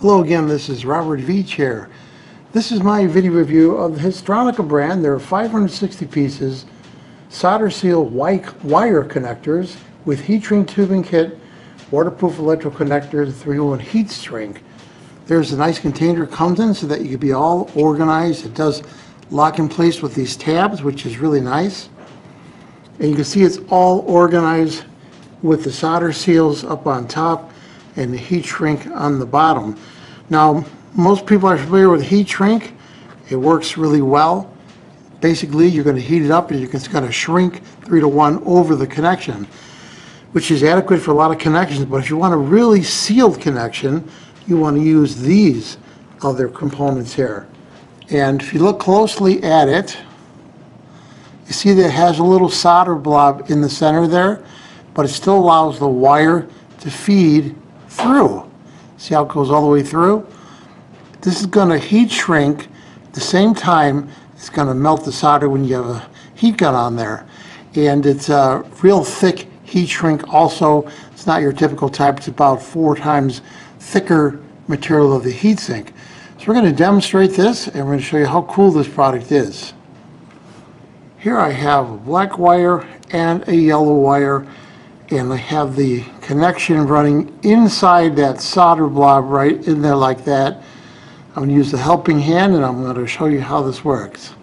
Hello again, this is Robert Veach here. This is my video review of the Haisstronica brand. There are 560 pieces solder seal wire connectors with heat shrink tubing kit, waterproof electrical connectors, 3-in-1 heat shrink. There's a nice container it comes in so that you can be all organized. It does lock in place with these tabs, which is really nice. And you can see it's all organized with the solder seals up on top and the heat shrink on the bottom. Now, most people are familiar with heat shrink. It works really well. Basically, you're going to heat it up and it's going to shrink 3-to-1 over the connection, which is adequate for a lot of connections. But if you want a really sealed connection, you want to use these other components here. And if you look closely at it, you see that it has a little solder blob in the center there, but it still allows the wire to feed through. See how it goes all the way through? This is going to heat shrink at the same time it's going to melt the solder when you have a heat gun on there. And it's a real thick heat shrink also. It's not your typical type. It's about 4 times thicker material of the heat sink. So we're going to demonstrate this and we're going to show you how cool this product is. Here I have a black wire and a yellow wire, and I have the connection running inside that solder blob right in there like that. I'm going to use the helping hand and I'm going to show you how this works.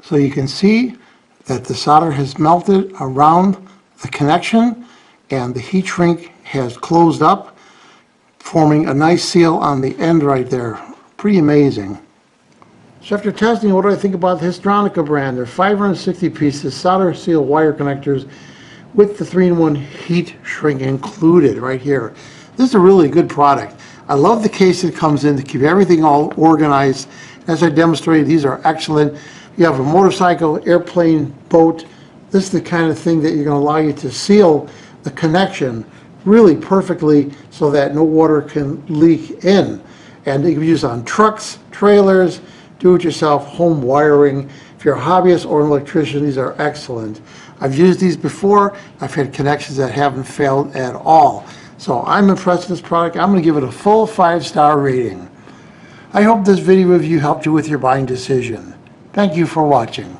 So you can see that the solder has melted around the connection and the heat shrink has closed up, forming a nice seal on the end right there. Pretty amazing. So after testing, what do I think about the Haisstronica brand? There are 560 pieces solder seal wire connectors with the 3-in-1 heat shrink included right here. This is a really good product. I love the case it comes in to keep everything all organized. As I demonstrated, these are excellent. You have a motorcycle, airplane, boat. This is the kind of thing that you're going to allow you to seal the connection really perfectly so that no water can leak in. And you can use on trucks, trailers, do-it-yourself home wiring. If you're a hobbyist or an electrician, these are excellent. I've used these before. I've had connections that haven't failed at all. So I'm impressed with this product. I'm going to give it a full 5-star rating. I hope this video review helped you with your buying decision. Thank you for watching.